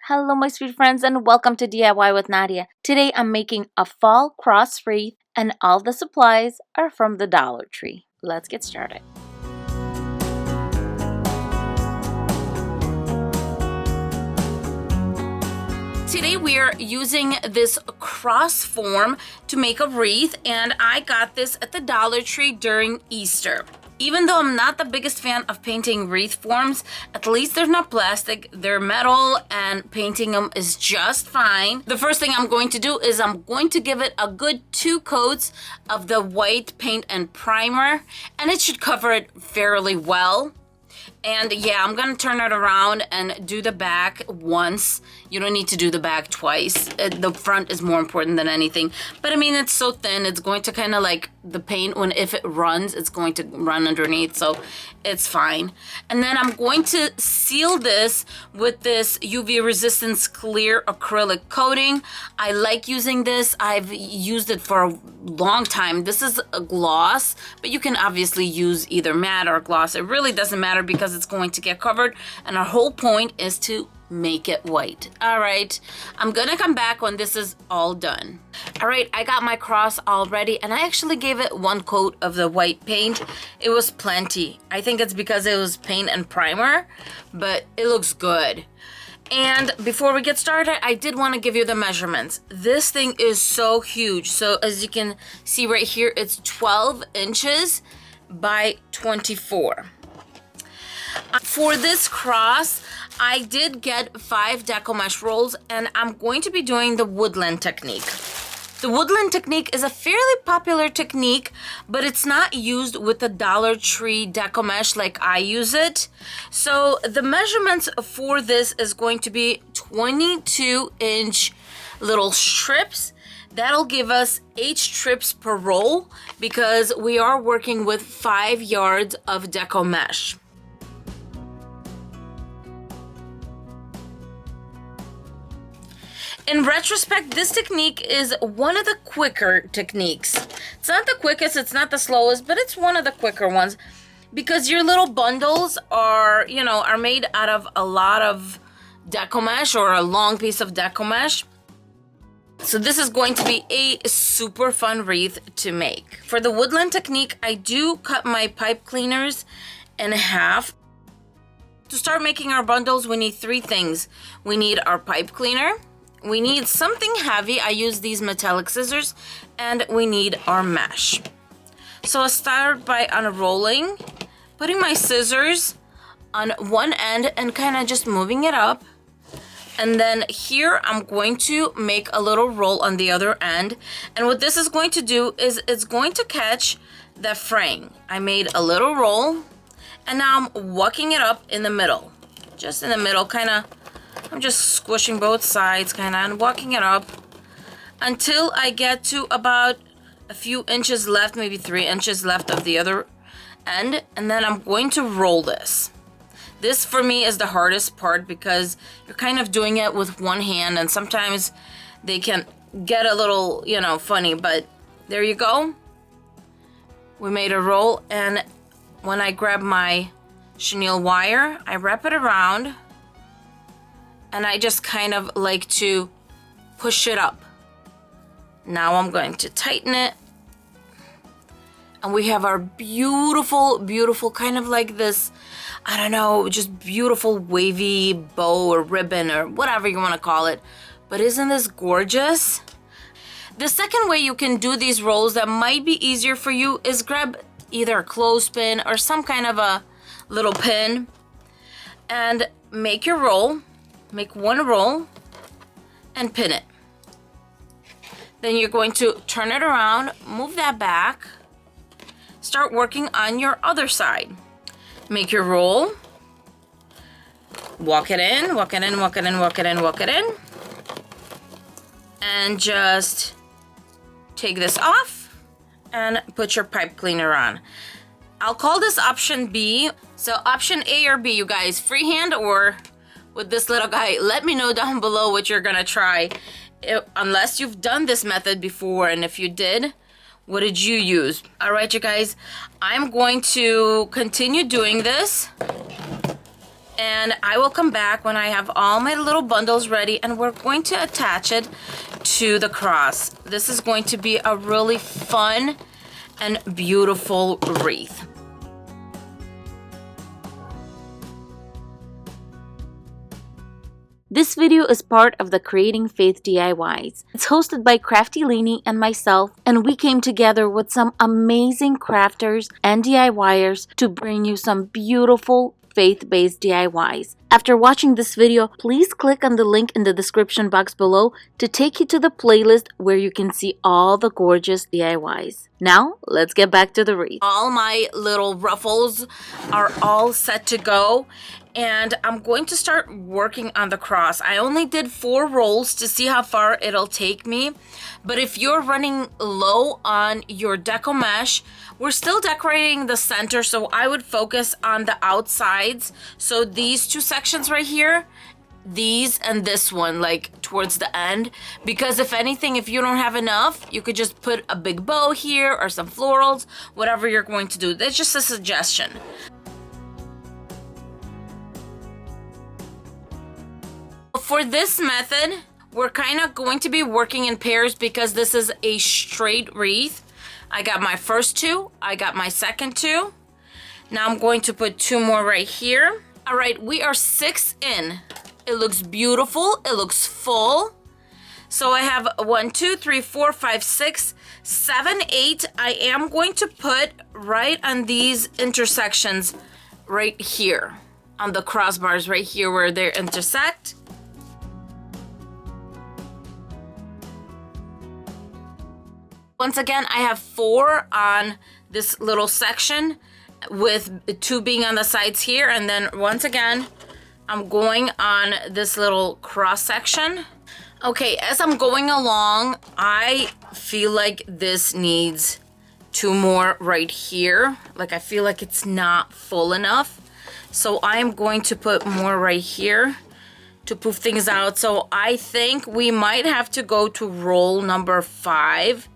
Hello my sweet friends and welcome to DIY with Nadia. Today I'm making a fall cross wreath and all the supplies are from the Dollar Tree. Let's get started. Today we are using this cross form to make a wreath, and I got this at the Dollar Tree during Easter. Even though I'm not the biggest fan of painting wreath forms, at least they're not plastic, they're metal, and painting them is just fine. The first thing I'm going to do is I'm going to give it a good 2 coats of the white paint and primer, and it should cover it fairly well. And yeah, I'm gonna turn it around and do the back once. You don't need to do the back twice. The front is more important than anything. But I mean, it's so thin, it's going to kind of like the paint, if it runs, it's going to run underneath, so it's fine. And then I'm going to seal this with this UV resistance clear acrylic coating. I like using this. I've used it for a long time. This is a gloss, but you can obviously use either matte or gloss. It really doesn't matter because it's going to get covered, and our whole point is to make it white. All right, I'm gonna come back when this is all done. All right, I got my cross all ready, and I actually gave it 1 coat of the white paint. It was plenty. I think it's because it was paint and primer, but it looks good. And before we get started, I did want to give you the measurements. This thing is so huge. So as you can see right here, it's 12 inches by 24. For this cross, I did get 5 Deco mesh rolls, and I'm going to be doing the Woodland technique. The Woodland technique is a fairly popular technique, but it's not used with the Dollar Tree Deco mesh like I use it. So the measurements for this is going to be 22-inch little strips. That'll give us 8 strips per roll because we are working with 5 yards of Deco mesh. In retrospect, this technique is one of the quicker techniques. It's not the quickest, it's not the slowest, but it's one of the quicker ones because your little bundles are made out of a lot of Deco mesh or a long piece of Deco mesh. So this is going to be a super fun wreath to make. For the Woodland technique, I do cut my pipe cleaners in half. To start making our bundles, we need 3 things. We need our pipe cleaner. We need something heavy. I use these metallic scissors, and we need our mesh. So I'll start by unrolling, putting my scissors on one end and kind of just moving it up. And then here I'm going to make a little roll on the other end. And what this is going to do is it's going to catch the frame. I made a little roll, and now I'm walking it up in the middle. Just in the middle, kind of. I'm just squishing both sides kind of and walking it up until I get to about a few inches left, maybe 3 inches left of the other end, and then I'm going to roll this. This for me is the hardest part because you're kind of doing it with one hand, and sometimes they can get a little, funny, but there you go. We made a roll, and when I grab my chenille wire, I wrap it around. And I just kind of like to push it up. Now I'm going to tighten it. And we have our beautiful, beautiful kind of like this, I don't know, just beautiful wavy bow or ribbon or whatever you want to call it. But isn't this gorgeous? The second way you can do these rolls that might be easier for you is grab either a clothespin or some kind of a little pin and make your roll. Make 1 roll and pin it. Then you're going to turn it around, move that back, start working on your other side. Make your roll, walk it in, walk it in, walk it in, walk it in, walk it in, and just take this off and put your pipe cleaner on. I'll call this option B. So option A or B, you guys, freehand or with this little guy. Let me know down below what you're gonna try, unless you've done this method before, and if you did, what did you use? All right, you guys, I'm going to continue doing this and I will come back when I have all my little bundles ready, and we're going to attach it to the cross. This is going to be a really fun and beautiful wreath. This video is part of the Creating Faith DIYs. It's hosted by Crafty Leanie and myself, and we came together with some amazing crafters and DIYers to bring you some beautiful faith-based DIYs. After watching this video, please click on the link in the description box below to take you to the playlist where you can see all the gorgeous DIYs. Now, let's get back to the wreath. All my little ruffles are all set to go, and I'm going to start working on the cross. I only did 4 rolls to see how far it'll take me, but if you're running low on your deco mesh, we're still decorating the center, so I would focus on the outsides. So these 2 sections right here, these and this one, like towards the end, because if anything, if you don't have enough, you could just put a big bow here or some florals, whatever you're going to do. That's just a suggestion. For this method, we're kind of going to be working in pairs because this is a straight wreath. I got my first 2, I got my second 2. Now I'm going to put 2 more right here. All right, we are 6 in. It looks beautiful, it looks full. So I have 1, 2, 3, 4, 5, 6, 7, 8. I am going to put right on these intersections right here, on the crossbars right here where they intersect. Once again, I have 4 on this little section with 2 being on the sides here. And then once again, I'm going on this little cross section. Okay, as I'm going along, I feel like this needs 2 more right here. Like I feel like it's not full enough. So I am going to put more right here to poof things out. So I think we might have to go to roll number 5.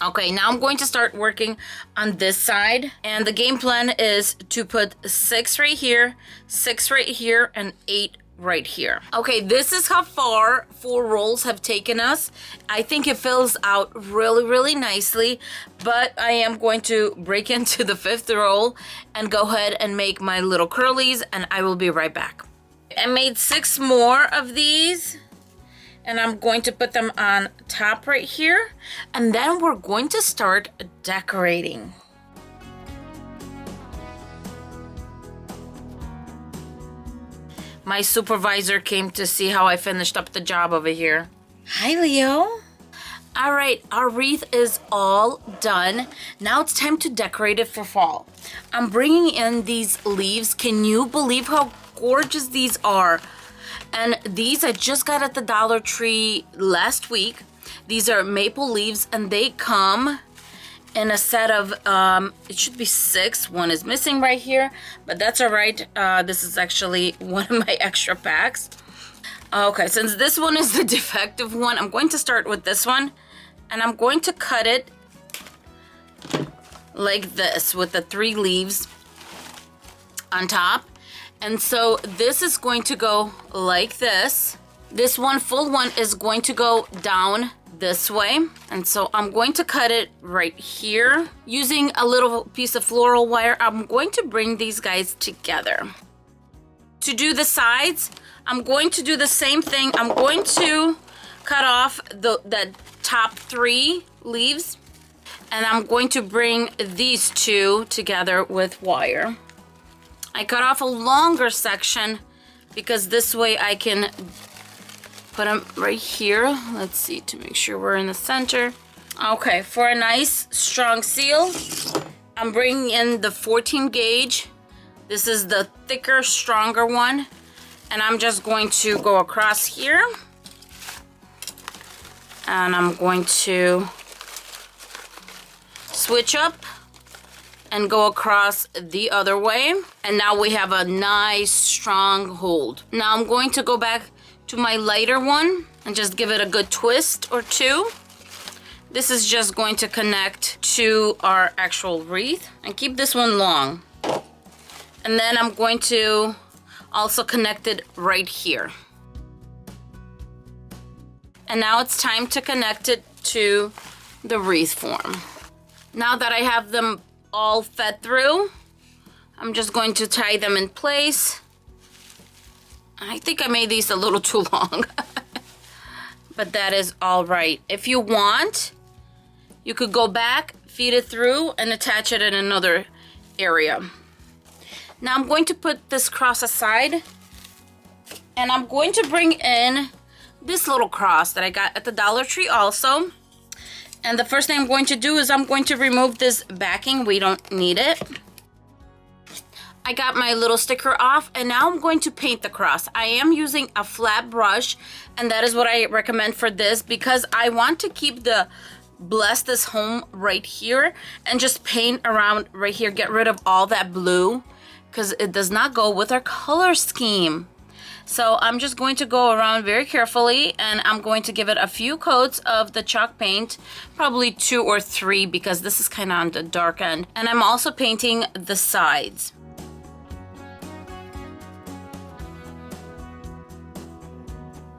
Okay, now I'm going to start working on this side, and the game plan is to put 6 right here, 6 right here, and 8 right here. Okay, this is how far 4 rolls have taken us. I think it fills out really, really nicely, but I am going to break into the 5th roll and go ahead and make my little curlies, and I will be right back. I made 6 more of these, and I'm going to put them on top right here, and then we're going to start decorating. My supervisor came to see how I finished up the job over here. Hi, Leo. All right, our wreath is all done. Now it's time to decorate it for fall. I'm bringing in these leaves. Can you believe how gorgeous these are? And these I just got at the Dollar Tree last week. These are maple leaves, and they come in a set of, it should be 6. 1 is missing right here, but that's all right. This is actually one of my extra packs. Okay, since this one is the defective one, I'm going to start with this one, and I'm going to cut it like this with the 3 leaves on top. And so this is going to go like this. This one, full one, is going to go down this way. And so I'm going to cut it right here. Using a little piece of floral wire, I'm going to bring these guys together. To do the sides, I'm going to do the same thing. I'm going to cut off the top 3 leaves, and I'm going to bring these 2 together with wire. I cut off a longer section because this way I can put them right here. Let's see, to make sure we're in the center. Okay, for a nice strong seal, I'm bringing in the 14 gauge. This is the thicker, stronger one. And I'm just going to go across here. And I'm going to switch up and go across the other way. And now we have a nice strong hold. Now I'm going to go back to my lighter one and just give it a good twist or 2. This is just going to connect to our actual wreath, and keep this one long. And then I'm going to also connected right here. And now it's time to connect it to the wreath form. Now that I have them all fed through, I'm just going to tie them in place. I think I made these a little too long, but that is all right. If you want, you could go back, feed it through, and attach it in another area. Now I'm going to put this cross aside, and I'm going to bring in this little cross that I got at the Dollar Tree also. And the first thing I'm going to do is I'm going to remove this backing. We don't need it. I got my little sticker off, and now I'm going to paint the cross. I am using a flat brush, and that is what I recommend for this because I want to keep the bless this home right here and just paint around right here. Get rid of all that blue because it does not go with our color scheme. So I'm just going to go around very carefully, and I'm going to give it a few coats of the chalk paint, probably 2 or 3 because this is kind of on the dark end. And I'm also painting the sides.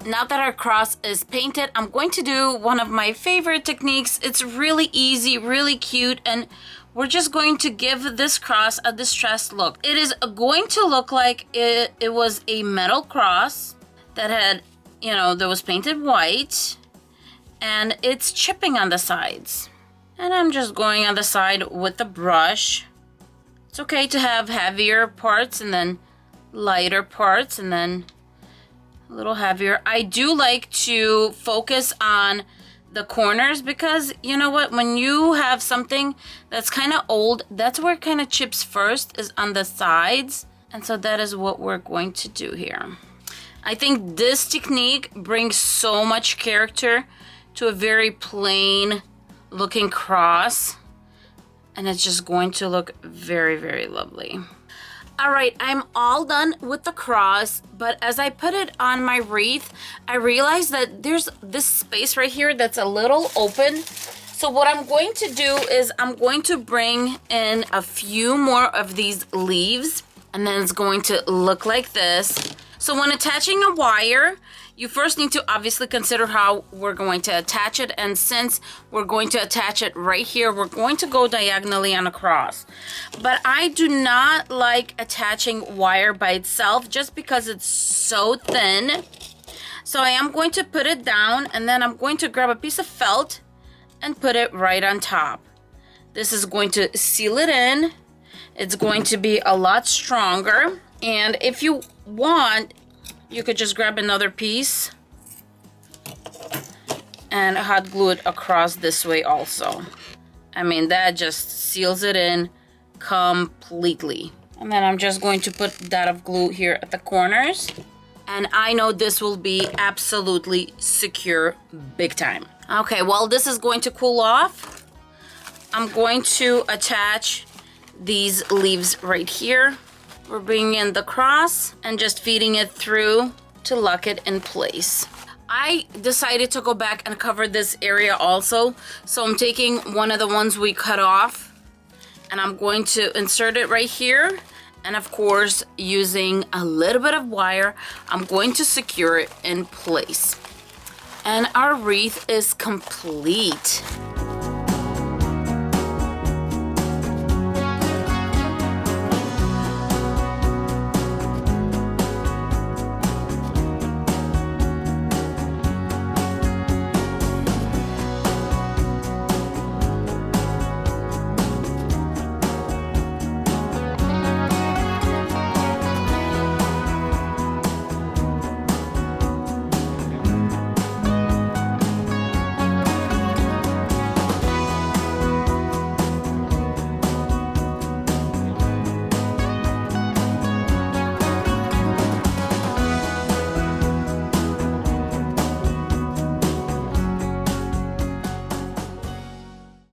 Now that our cross is painted, I'm going to do one of my favorite techniques. It's really easy, really cute, and we're just going to give this cross a distressed look. It is going to look like it was a metal cross that had, you know, that was painted white, and it's chipping on the sides. And I'm just going on the side with the brush. It's okay to have heavier parts and then lighter parts and then a little heavier. I do like to focus on the corners because you know what, when you have something that's kind of old, that's where it kind of chips first, is on the sides. And so that is what we're going to do here. I think this technique brings so much character to a very plain looking cross, and it's just going to look very, very lovely. All right, I'm all done with the cross, but as I put it on my wreath, I realized that there's this space right here that's a little open. So what I'm going to do is I'm going to bring in a few more of these leaves, and then it's going to look like this. So when attaching a wire, you first need to obviously consider how we're going to attach it. And since we're going to attach it right here, we're going to go diagonally on a cross. But I do not like attaching wire by itself just because it's so thin. So I am going to put it down, and then I'm going to grab a piece of felt and put it right on top. This is going to seal it in. It's going to be a lot stronger. And if you want, you could just grab another piece and hot glue it across this way also. I mean, that just seals it in completely. And then I'm just going to put that of glue here at the corners. And I know this will be absolutely secure big time. Okay, while this is going to cool off, I'm going to attach these leaves right here. We're bringing in the cross and just feeding it through to lock it in place. I decided to go back and cover this area also. So I'm taking one of the ones we cut off, and I'm going to insert it right here. And of course, using a little bit of wire, I'm going to secure it in place. And our wreath is complete.